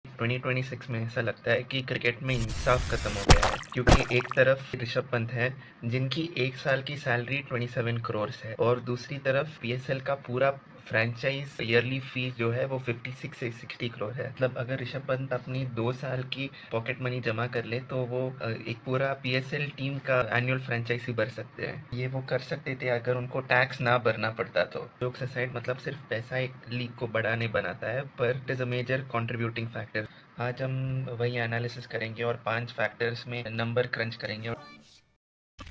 2026 में ऐसा लगता है कि क्रिकेट में इंसाफ खत्म हो गया है, क्योंकि एक तरफ ऋषभ पंत है जिनकी एक साल की सैलरी 27 करोड़ है, और दूसरी तरफ पीएसएल का पूरा फ्रेंचाइज ईयरली फीस जो है वो 56 से 60 करोड़ है। मतलब अगर ऋषभ पंत अपनी 2 साल की पॉकेट मनी जमा कर ले तो वो एक पूरा पीएसएल टीम का एनुअल फ्रेंचाइज ही भर सकते हैं। ये वो कर सकते थे अगर उनको टैक्स ना भरना पड़ता। तो जोक्स असाइड, मतलब सिर्फ पैसा एक लीग को बढ़ाने बनाता है, पर it is a major contributing factor. आज हम वही एनालिसिस करेंगे और 5 फैक्टर्स में नंबर क्रंच करेंगे और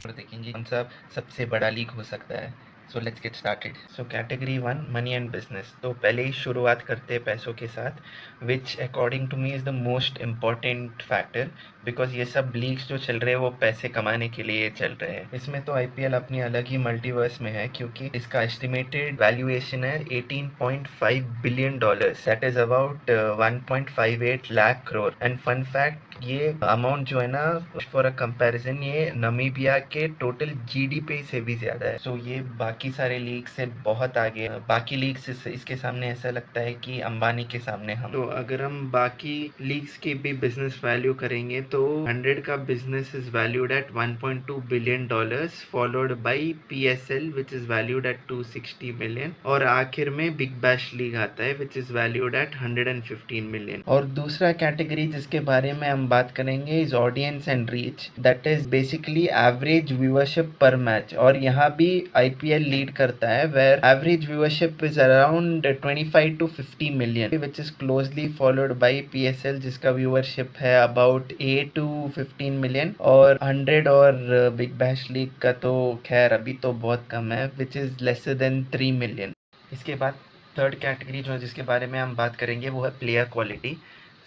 देखेंगे कौन सा सबसे बड़ा लीग हो सकता है। So let's get started. So category 1, money and business. तो पहले ही शुरुआत करते हैं पैसों के साथ, which according to me is the most important factor, because ये सब लीग्स जो चल रहे हैं वो पैसे कमाने के लिए चल रहे हैं। इसमें तो आईपीएल अपनी अलग ही मल्टीवर्स में है, क्योंकि इसका एस्टिमेटेड वैल्यूएशन है 18.5 billion dollars, that is about 1.58 lakh crore. And fun fact, ये अमाउंट जो है ना, फॉर अ कंपैरिजन, ये नमीबिया के टोटल जीडीपी से भी ज्यादा है। सो ये बाकी सारे लीग से बहुत आगे है। बाकी लीग्स इसके सामने ऐसा लगता है कि अंबानी के सामने हम। तो अगर हम बाकी लीग्स की भी बिजनेस वैल्यू करेंगे तो 100 का business is valued at 1.2 billion dollars, followed by PSL which is valued at 260 million, और आखिर में बिग बैश लीग आता है which is valued at 115 million. और दूसरा कैटेगरी जिसके बारे में हम बात करेंगे is audience and reach, that is basically average viewership per match, और यहाँ भी आईपीएल लीड करता है, where average viewership is around 25 to 50 million, which is closely followed by PSL जिसका व्यूअरशिप है अबाउट 8 to 15 मिलियन, और 100 और बिग बैश लीग का तो खैर अभी तो बहुत कम है, which is lesser than 3 million. इसके बाद थर्ड कैटेगरी जो है जिसके बारे में हम बात करेंगे वो है player quality.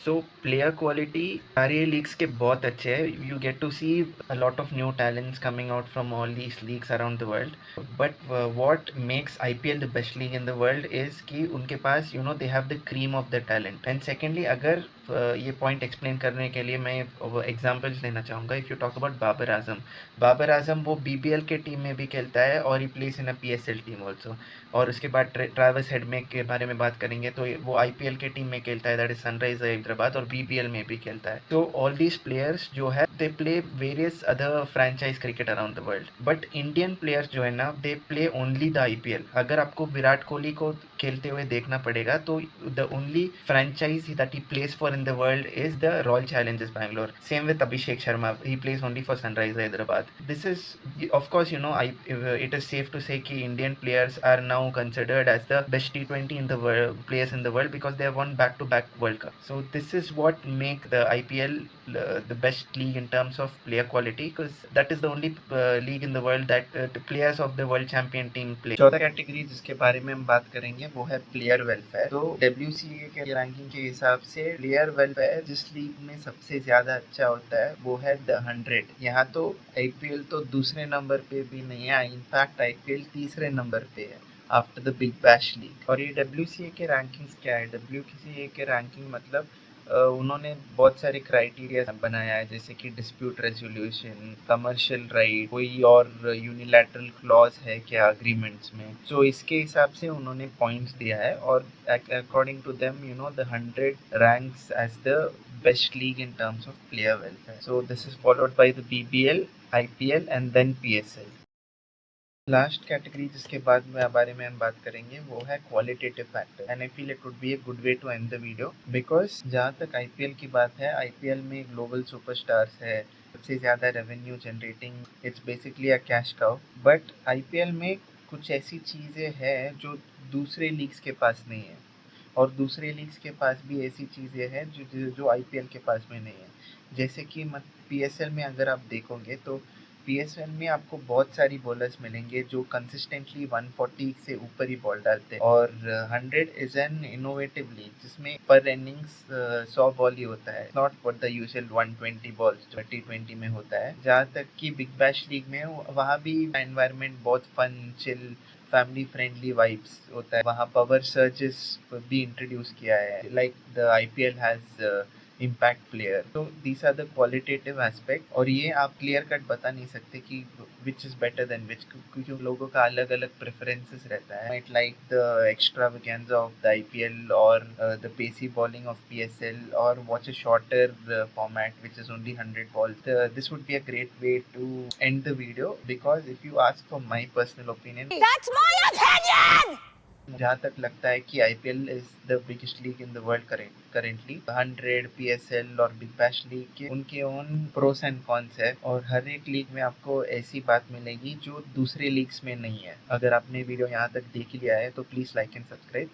So player quality सारे लीग्स के बहुत अच्छे हैं। You get to see a lot of new talents coming out from all these leagues around the world, but what makes IPL the best league in the world is कि उनके पास they have the cream of the talent. And secondly, अगर ये point explain करने के लिए मैं examples लेना चाहूँगा। If you talk about Babar Azam वो बीबीएल के टीम में भी खेलता है और ही plays in a PSL team also. और उसके बाद ट्रैविस हेडमेक के बारे में बात करेंगे तो वो आईपीएल के टीम में खेलता है, दैट इज सनराइज हैदराबाद, और बीपीएल में भी खेलता है। तो ऑल दीज प्लेयर्स जो है they play various other franchise cricket around the world, but Indian players जो है ना they play only the IPL. अगर आपको विराट कोहली को खेलते हुए देखना पड़ेगा तो the only franchise that he place for in the world is the royal Challengers Bangalore. Same with Abhishek Sharma, he place only for sunrise Hyderabad. This is of course it is safe to say कि Indian players are now considered as the best T20 in the world, players in the world, because they have won back-to-back World Cup. So this is what make the IPL the best league in terms of player quality, because that is the only league in the world that the players of the world champion team play. चौथा category जिसके बारे में हम बात करेंगे वो है player welfare. तो WCA के रैंकिंग के हिसाब से प्लेयर वेलफेयर जिस लीग में सबसे ज्यादा अच्छा होता है वो है द 100। यहाँ तो आईपीएल तो दूसरे नंबर पे भी नहीं है, इनफैक्ट आईपीएल तीसरे नंबर पे है after the big bash league. और ये डब्ल्यूसीए के रैंकिंग्स क्या है? डब्ल्यूसीए के रैंकिंग मतलब उन्होंने बहुत सारे क्राइटेरिया बनाया है, जैसे कि डिस्प्यूट रेजोल्यूशन, कमर्शियल राइट, कोई और यूनिलैटरल क्लॉज है क्या अग्रीमेंट्स में। सो इसके हिसाब से उन्होंने पॉइंट्स दिया है, और according to them the 100 ranks as the best league in terms of player welfare. So this is followed by the BBL, IPL and then PSL. Last category जिसके बाद में बारे में हम बात करेंगे वो है qualitative factor, and I feel it would be a good way to end the video, because जहाँ तक आईपीएल की बात है, आईपीएल में ग्लोबल सुपरस्टार्स है, सबसे ज़्यादा revenue generating, it's basically a cash cow. But IPL में कुछ ऐसी चीज़ें हैं जो दूसरे लीग्स के पास नहीं है, और दूसरे लीग्स के पास भी ऐसी चीज़ें हैं जो आईपीएल के पास में नहीं है। जैसे कि पीएसएल में अगर आप देखोगे तो पीएसएल में आपको बहुत सारी बॉलर्स मिलेंगे जो कंसिस्टेंटली 140 से ऊपर ही बॉल डालते हैं, और 100 इज एन इनोवेटिव लीग जिसमें पर इनिंग्स 100 बॉल ही होता है, not for the usual 120 balls जो T20 में होता है। जहाँ तक कि बिग बैश लीग में वहाँ भी एनवायरनमेंट बहुत fun, chill, family friendly vibes होता है। वहाँ पावर सर्चेस भी इंट्रोड्यूस किया है, like the IPL has impact player. तो these are the qualitative aspect, और ये आप क्लियर कट बता नहीं सकते कि which is better than which, क्योंकि लोगों का अलग अलग प्रेफरेंसेस रहता है। Might like the extravaganza of the IPL और the pacy bowling of PSL, और watch a shorter format which is only 100 balls. This would be a great way to end the video, because if you ask for my personal opinion, that's my opinion. जहाँ तक लगता है कि IPL is the biggest league in the world currently. 100 PSL और big bash league के उनके own pros and cons है, और हर एक लीग में आपको ऐसी बात मिलेगी जो दूसरे लीग्स में नहीं है। अगर आपने वीडियो यहाँ तक देख लिया है तो प्लीज लाइक एंड सब्सक्राइब।